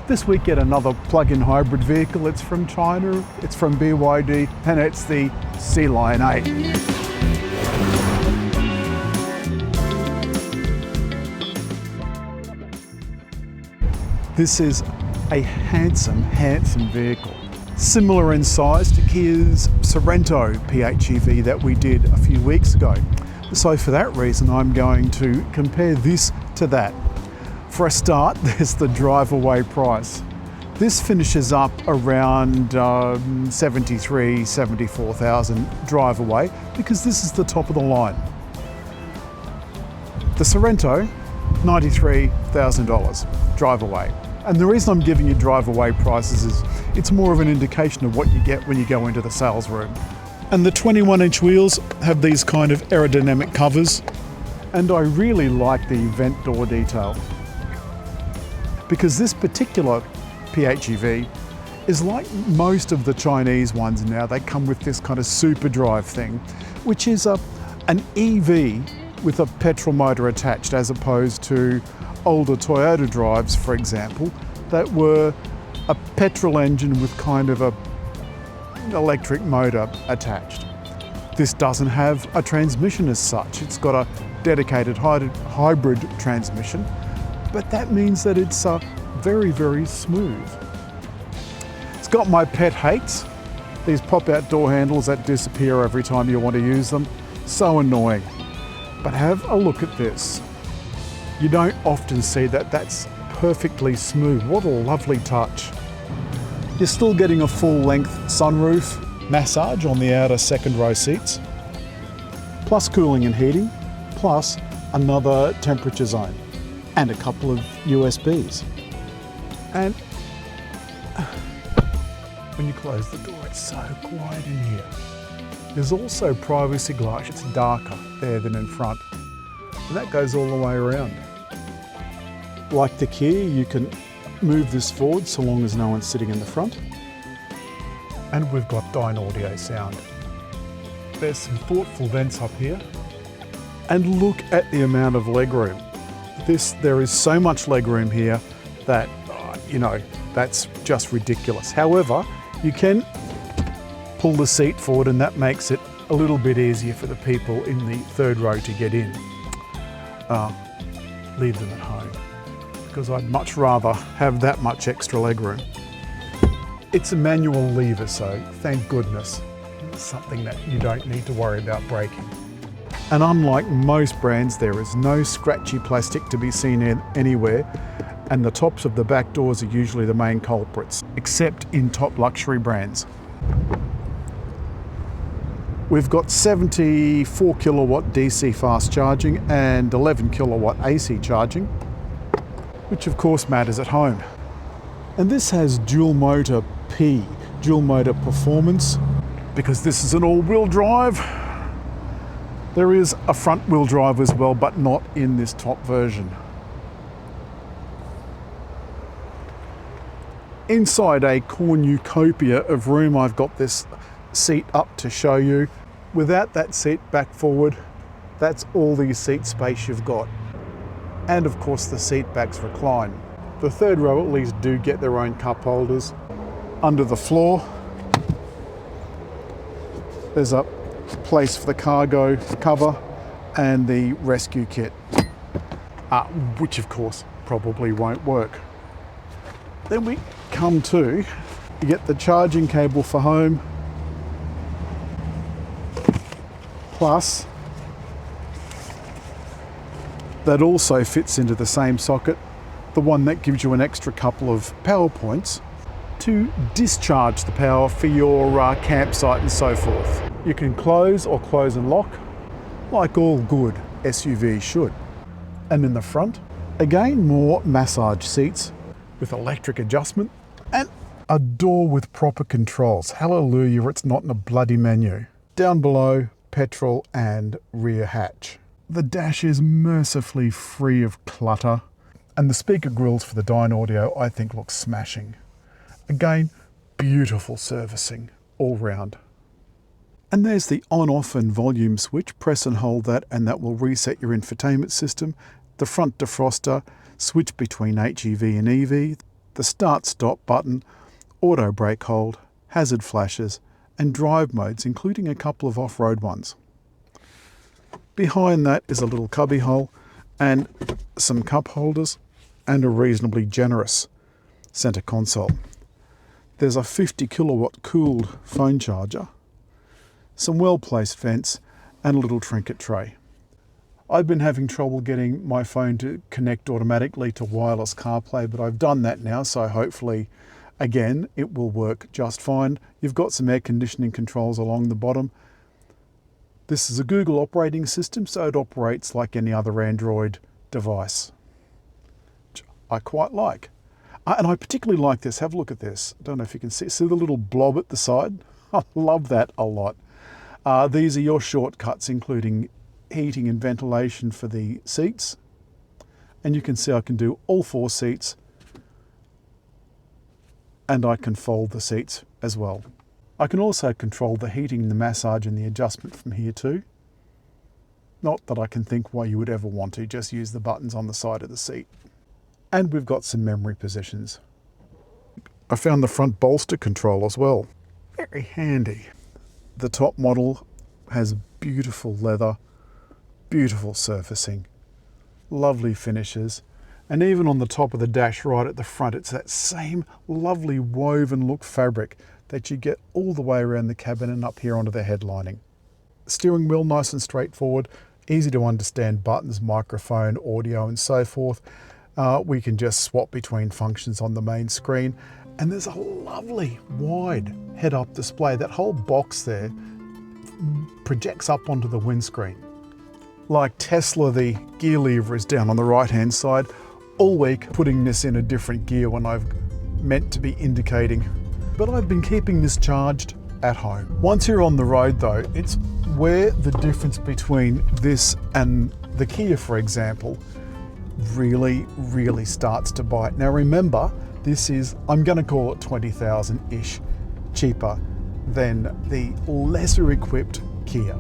This week, yet another plug-in hybrid vehicle. It's from China, it's from BYD, and it's the Sealion 8. This is a handsome vehicle. Similar in size to Kia's Sorento PHEV that we did a few weeks ago. So for that reason, I'm going to compare this to that. For a start, there's the Driveaway price. This finishes up around 73,000, 74,000 Driveaway because this is the top of the line. The Sorento, $93,000 Driveaway. And the reason I'm giving you Driveaway prices is it's more of an indication of what you get when you go into the sales room. And the 21-inch wheels have these kind of aerodynamic covers. And I really like the vent door detail, because this particular PHEV is like most of the Chinese ones now. They come with this kind of super drive thing, which is an EV with a petrol motor attached, as opposed to older Toyota drives, for example, that were a petrol engine with kind of an electric motor attached. This doesn't have a transmission as such. It's got a dedicated hybrid transmission, but that means that it's very, very smooth. It's got my pet hates, these pop-out door handles that disappear every time you want to use them. So annoying. But have a look at this. You don't often see that. That's perfectly smooth. What a lovely touch. You're still getting a full-length sunroof, massage on the outer second row seats, plus cooling and heating, plus another temperature zone, and a couple of USBs. And when you close the door, it's so quiet in here. There's also privacy glass. It's darker there than in front. And that goes all the way around. Like the Kia, you can move this forward so long as no one's sitting in the front. And we've got Dyne audio sound. There's some thoughtful vents up here. And look at the amount of legroom. There is so much legroom here that, that's just ridiculous. However, you can pull the seat forward and that makes it a little bit easier for the people in the third row to get in. Leave them at home, because I'd much rather have that much extra legroom. It's a manual lever, so thank goodness. It's something that you don't need to worry about breaking. And unlike most brands, there is no scratchy plastic to be seen anywhere, and the tops of the back doors are usually the main culprits, except in top luxury brands. We've got 74 kilowatt DC fast charging and 11 kilowatt AC charging, which of course matters at home. And this has dual motor performance, because this is an all-wheel drive. There is a front wheel drive as well, but not in this top version. Inside a cornucopia of room, I've got this seat up to show you. Without that seat back forward, that's all the seat space you've got. And of course the seat backs recline. The third row at least do get their own cup holders. Under the floor, there's a place for the cargo cover and the rescue kit, which of course probably won't work. Then we come to, you get the charging cable for home, plus that also fits into the same socket, the one that gives you an extra couple of power points to discharge the power for your campsite and so forth. You can close or close and lock, like all good SUVs should. And in the front, again, more massage seats with electric adjustment and a door with proper controls. Hallelujah, it's not in a bloody menu. Down below, petrol and rear hatch. The dash is mercifully free of clutter, and the speaker grills for the Dyne audio I think look smashing. Again, beautiful servicing all round. And there's the on-off and volume switch. Press and hold that and that will reset your infotainment system. The front defroster, switch between HEV and EV. the start-stop button, auto brake hold, hazard flashes, and drive modes, including a couple of off-road ones. Behind that is a little cubby hole and some cup holders and a reasonably generous center console. There's a 50 kilowatt cooled phone charger, some well-placed vents, and a little trinket tray. I've been having trouble getting my phone to connect automatically to wireless CarPlay, but I've done that now, so hopefully, again, it will work just fine. You've got some air conditioning controls along the bottom. This is a Google operating system, so it operates like any other Android device, which I quite like. And I particularly like this. Have a look at this. I don't know if you can see the little blob at the side? I love that a lot. These are your shortcuts, including heating and ventilation for the seats. And you can see I can do all 4 seats, and I can fold the seats as well. I can also control the heating, the massage, and the adjustment from here too. Not that I can think why you would ever want to, just use the buttons on the side of the seat. And we've got some memory positions. I found the front bolster control as well. Very handy. The top model has beautiful leather, beautiful surfacing, lovely finishes, and even on the top of the dash right at the front, it's that same lovely woven look fabric that you get all the way around the cabin and up here onto the headlining. Steering wheel nice and straightforward, easy to understand buttons, microphone, audio, and so forth. We can just swap between functions on the main screen, and there's a lovely wide head-up display. That whole box there projects up onto the windscreen. Like Tesla, the gear lever is down on the right-hand side. All week putting this in a different gear when I've meant to be indicating. But I've been keeping this charged at home. Once you're on the road though, it's where the difference between this and the Kia, for example, really starts to bite. Now remember, this is, I'm going to call it 20,000-ish cheaper than the lesser equipped Kia.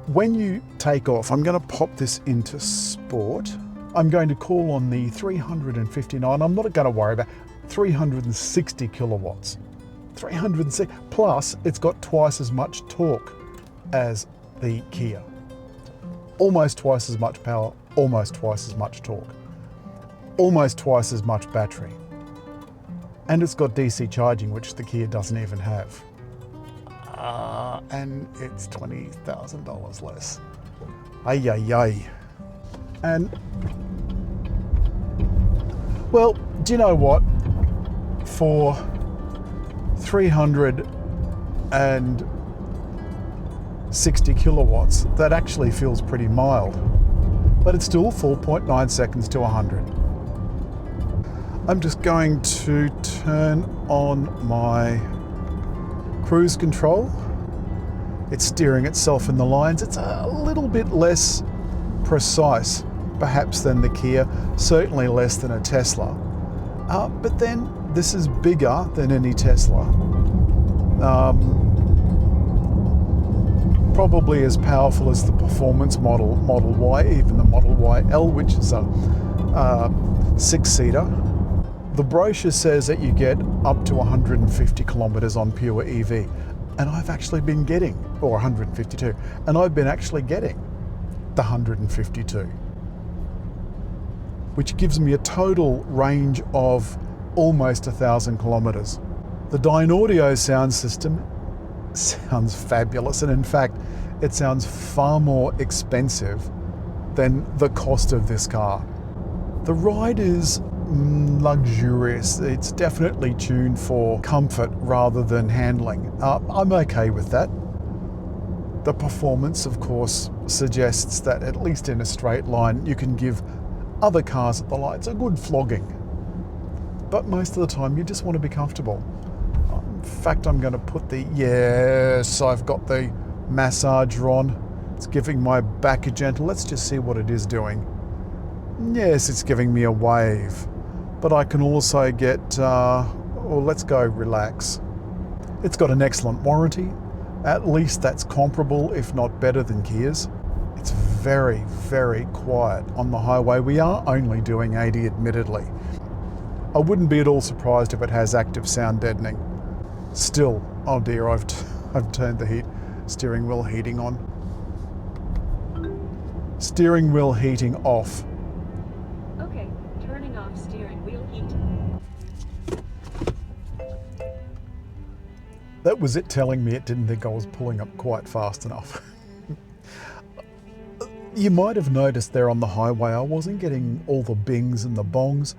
When you take off, I'm going to pop this into sport. I'm going to call on the 359, I'm not going to worry about 360 kilowatts. 360, plus it's got twice as much torque as the Kia. Almost twice as much power, almost twice as much torque. Almost twice as much battery. And it's got DC charging, which the Kia doesn't even have. And it's $20,000 less. Ay. And, well, do you know what? For 360 kilowatts, that actually feels pretty mild. But it's still 4.9 seconds to 100. I'm just going to turn on my cruise control. It's steering itself in the lines. It's a little bit less precise, perhaps, than the Kia, certainly less than a Tesla. But then this is bigger than any Tesla. Probably as powerful as the performance Model Y, even the Model YL, which is a 6-seater. The brochure says that you get up to 150 kilometers on pure EV, and I've actually been getting, or 152, and I've been actually getting the 152, which gives me a total range of almost 1,000 kilometers. The Dynaudio sound system sounds fabulous, and in fact, it sounds far more expensive than the cost of this car. The ride is luxurious. It's definitely tuned for comfort rather than handling. I'm okay with that. The performance, of course, suggests that at least in a straight line, you can give other cars at the lights a good flogging. But most of the time, you just want to be comfortable. In fact, I'm going to put yes, I've got the massager on. It's giving my back a gentle. Let's just see what it is doing. Yes, it's giving me a wave. But I can also get, let's go relax. It's got an excellent warranty. At least that's comparable, if not better than Kia's. It's very quiet on the highway. We are only doing 80, admittedly. I wouldn't be at all surprised if it has active sound deadening. Still, oh dear, I've turned the steering wheel heating on. Steering wheel heating off. Okay, turning off steering wheel heat. That was it telling me it didn't think I was pulling up quite fast enough. You might have noticed there on the highway I wasn't getting all the bings and the bongs.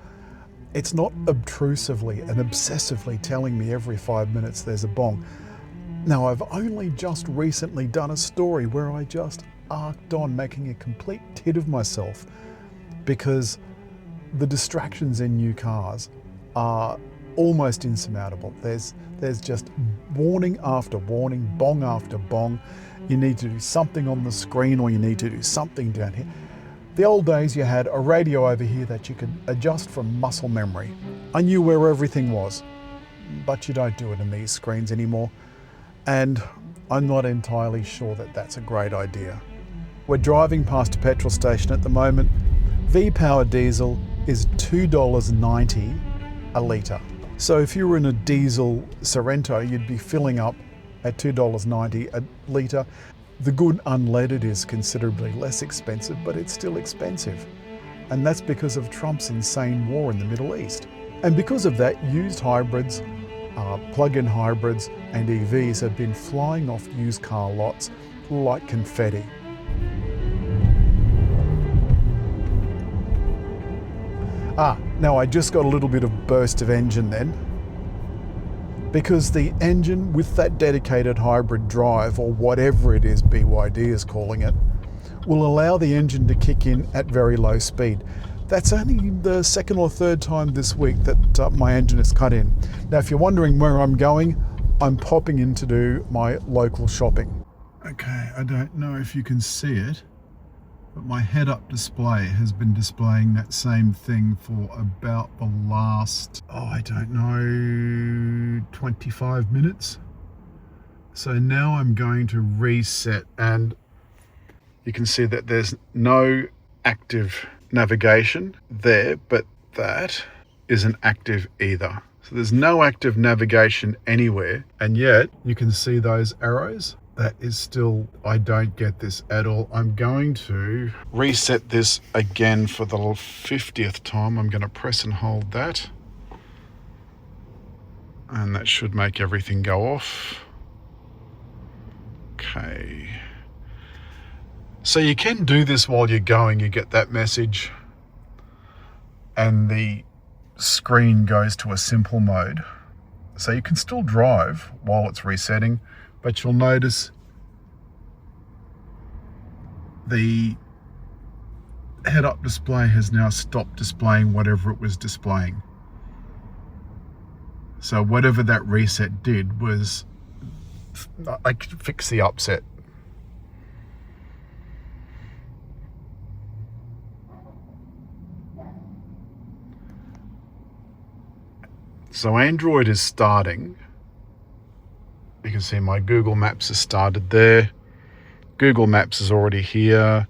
It's not obtrusively and obsessively telling me every 5 minutes there's a bong. Now, I've only just recently done a story where I just arced on, making a complete tit of myself, because the distractions in new cars are almost insurmountable. There's just warning after warning, bong after bong. You need to do something on the screen, or you need to do something down here. The old days, you had a radio over here that you could adjust from muscle memory. I knew where everything was, but you don't do it in these screens anymore. And I'm not entirely sure that that's a great idea. We're driving past a petrol station at the moment. V-Power diesel is $2.90 a litre. So if you were in a diesel Sorento, you'd be filling up at $2.90 a litre. The good unleaded is considerably less expensive, but it's still expensive. And that's because of Trump's insane war in the Middle East. And because of that, used hybrids, plug-in hybrids and EVs have been flying off used car lots like confetti. Now I just got a little bit of burst of engine then, because the engine with that dedicated hybrid drive, or whatever it is BYD is calling it, will allow the engine to kick in at very low speed. That's only the second or third time this week that my engine is cut in. Now, if you're wondering where I'm going, I'm popping in to do my local shopping. Okay, I don't know if you can see it, but my head-up display has been displaying that same thing for about the last, I don't know, 25 minutes. So now I'm going to reset, and you can see that there's no active navigation there, but that isn't active either. So there's no active navigation anywhere, and yet you can see those arrows. That is still, I don't get this at all. I'm going to reset this again for the 50th time. I'm going to press and hold that, and that should make everything go off. Okay. So you can do this while you're going. You get that message and the screen goes to a simple mode. So you can still drive while it's resetting, but you'll notice the head-up display has now stopped displaying whatever it was displaying. So whatever that reset did was, I could fix the upset. So Android is starting. You can see my Google Maps has started there. Google Maps is already here.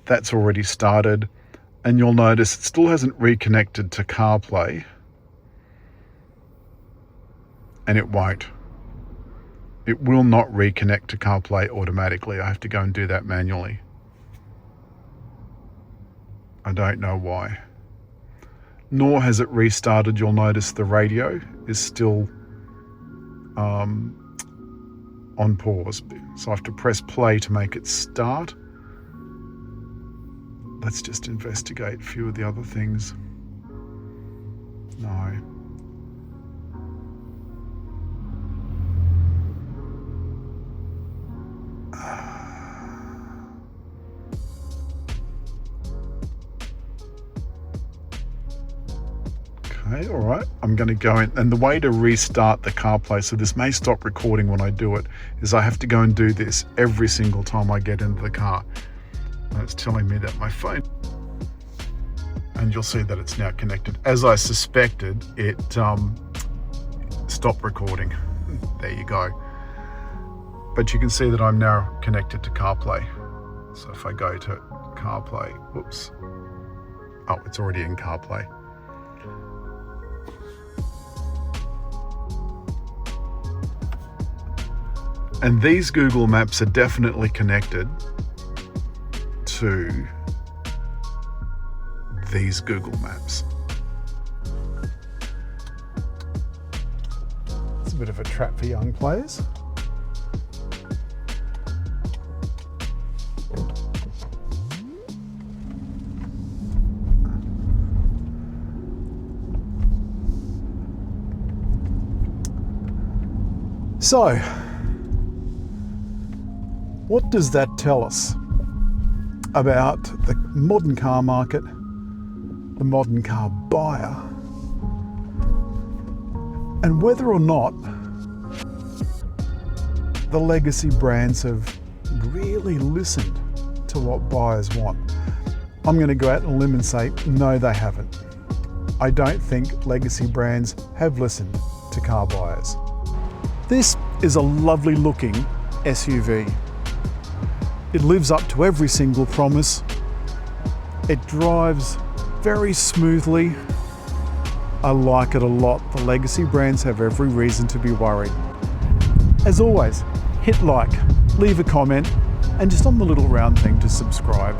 That's already started. And you'll notice it still hasn't reconnected to CarPlay. And it won't. It will not reconnect to CarPlay automatically. I have to go and do that manually. I don't know why. Nor has it restarted. You'll notice the radio is still on pause. So I have to press play to make it start. Let's just investigate a few of the other things. No. Okay, all right, I'm going to go in, and the way to restart the CarPlay, so this may stop recording when I do it, is I have to go and do this every single time I get into the car. And it's telling me that my phone, and you'll see that it's now connected. As I suspected, it stopped recording. There you go. But you can see that I'm now connected to CarPlay. So if I go to CarPlay, whoops. Oh, it's already in CarPlay. And these Google Maps are definitely connected to these Google Maps. It's a bit of a trap for young players. So, what does that tell us about the modern car market, the modern car buyer, and whether or not the legacy brands have really listened to what buyers want? I'm going to go out on a limb and say, no, they haven't. I don't think legacy brands have listened to car buyers. This is a lovely looking SUV. It lives up to every single promise. It drives very smoothly. I like it a lot. The legacy brands have every reason to be worried. As always, hit like, leave a comment, and just on the little round thing to subscribe.